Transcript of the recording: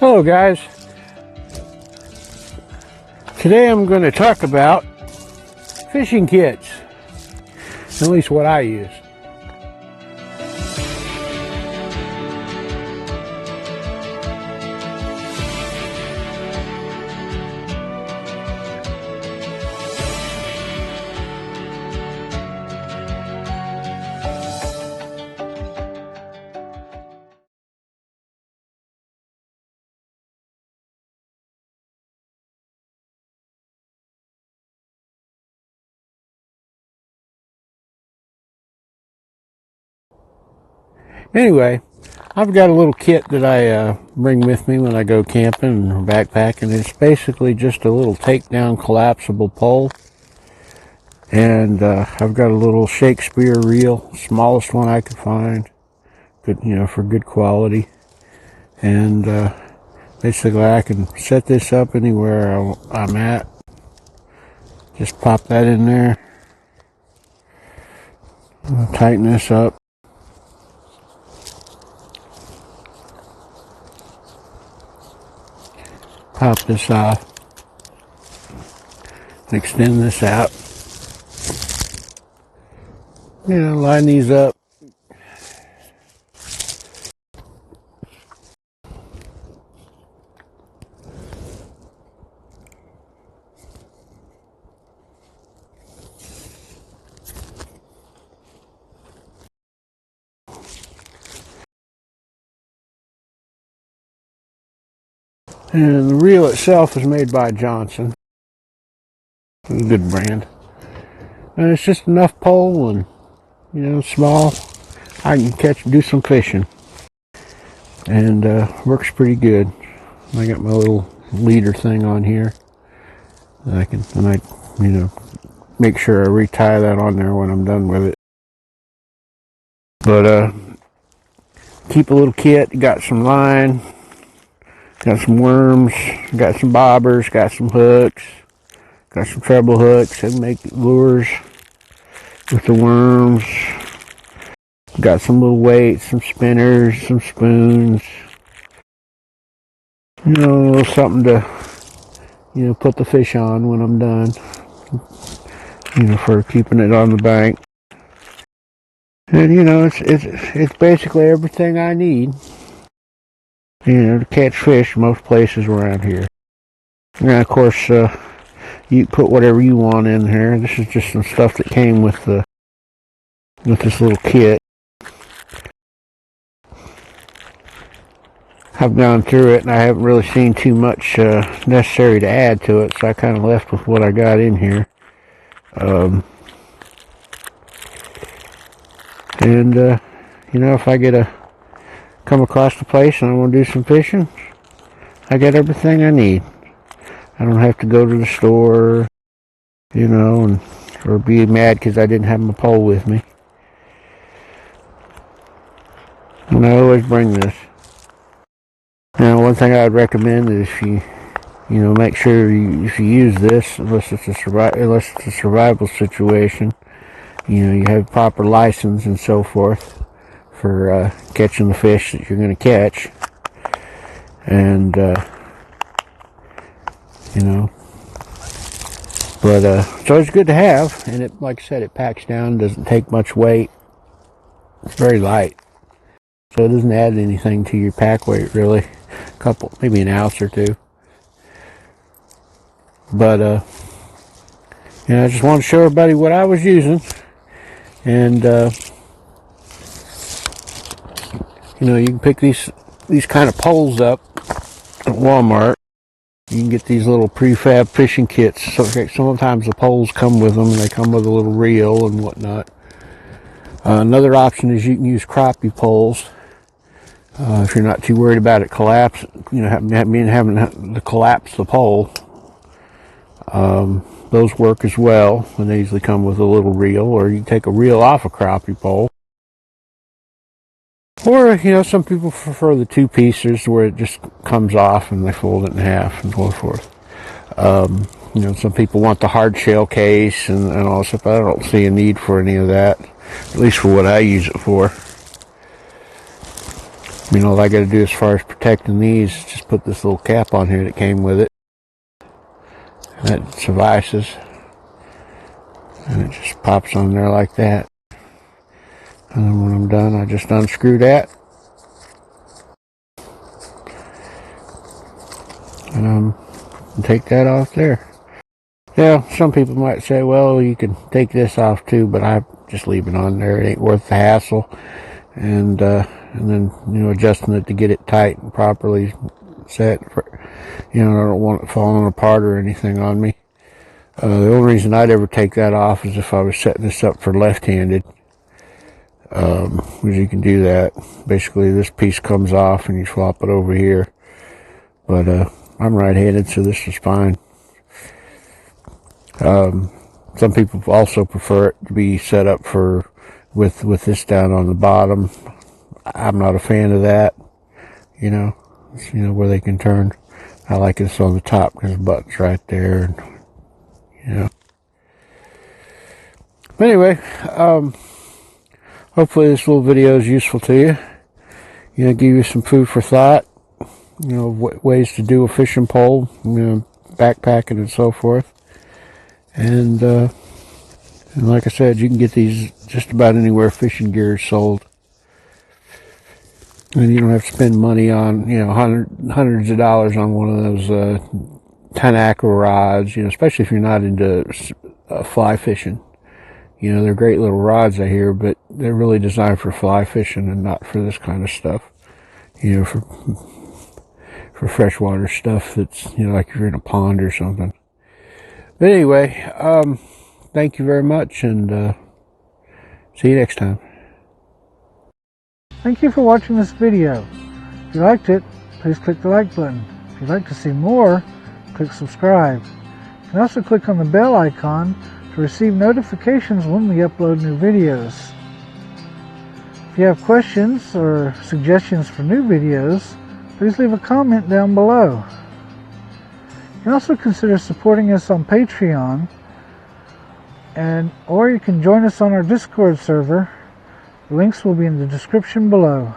Hello guys, today I'm going to talk about fishing kits, at least what I use. Anyway, I've got a little kit that I bring with me when I go camping or backpacking. It's basically just a little takedown collapsible pole. And I've got a little Shakespeare reel, smallest one I could find, good, for good quality. And basically I can set this up anywhere I'm at. Just pop that in there. I'll tighten this up. Pop this off. Extend this out. Line these up. And the reel itself is made by Johnson. It's a good brand. And it's just enough pole and, small. I can do some fishing. And works pretty good. I got my little leader thing on here. I make sure I retie that on there when I'm done with it. But keep a little kit, got some line, got some worms, got some bobbers, got some hooks, got some treble hooks and make lures with the worms. Got some little weights, some spinners, some spoons. A little something to, put the fish on when I'm done. For keeping it on the bank. And it's basically everything I need. To catch fish most places around here. And of course, you put whatever you want in here. This is just some stuff that came with this little kit. I've gone through it and I haven't really seen too much necessary to add to it, so I kind of left with what I got in here. If I come across the place and I want to do some fishing, I got everything I need. I don't have to go to the store, or be mad because I didn't have my pole with me. And I always bring this. Now, one thing I would recommend is if you make sure if you use this, unless it's a survival situation, you have proper license and so forth for catching the fish that you're going to catch. And, but it's always good to have, and it, like I said, it packs down, doesn't take much weight. It's very light, so it doesn't add anything to your pack weight, really. Maybe an ounce or two. But I just want to show everybody what I was using. And you can pick these kind of poles up at Walmart. You can get these little prefab fishing kits. So sometimes the poles come with them, and they come with a little reel and whatnot. Another option is you can use crappie poles. If you're not too worried about it having to collapse the pole. Those work as well, and they usually come with a little reel, or you take a reel off a crappie pole. Or, some people prefer the two pieces where it just comes off and they fold it in half and so forth. Some people want the hard shell case and all that stuff. I don't see a need for any of that, at least for what I use it for. You know, all I got to do as far as protecting these is just put this little cap on here that came with it. That suffices. And it just pops on there like that. And then when I'm done, I just unscrew that. And take that off there. Yeah, some people might say, well, you can take this off too, but I just leave it on there. It ain't worth the hassle. And then, you know, adjusting it to get it tight and properly set. You know, I don't want it falling apart or anything on me. The only reason I'd ever take that off is if I was setting this up for left-handed. Because you can do that. Basically, this piece comes off and you swap it over here. But I'm right-handed, so this is fine. Some people also prefer it to be set up for with this down on the bottom. I'm not a fan of that. You know, where they can turn. I like this on the top because the button's right there. And, you know. But anyway, hopefully this little video is useful to you. You know, give you some food for thought. You know, ways to do a fishing pole. You know, backpacking and so forth. And like I said, you can get these just about anywhere fishing gear is sold. And you don't have to spend money on, you know, hundreds of dollars on one of those 10 acro rods, you know, especially if you're not into fly fishing. You know, they're great little rods, I hear, but they're really designed for fly fishing and not for this kind of stuff. You know, for freshwater stuff that's, you know, like if you're in a pond or something. But anyway, thank you very much, and see you next time. Thank you for watching this video. If you liked it, please click the like button. If you'd like to see more, click subscribe. You can also click on the bell icon to receive notifications when we upload new videos. If you have questions or suggestions for new videos, please leave a comment down below. You can also consider supporting us on Patreon, or you can join us on our Discord server. The links will be in the description below.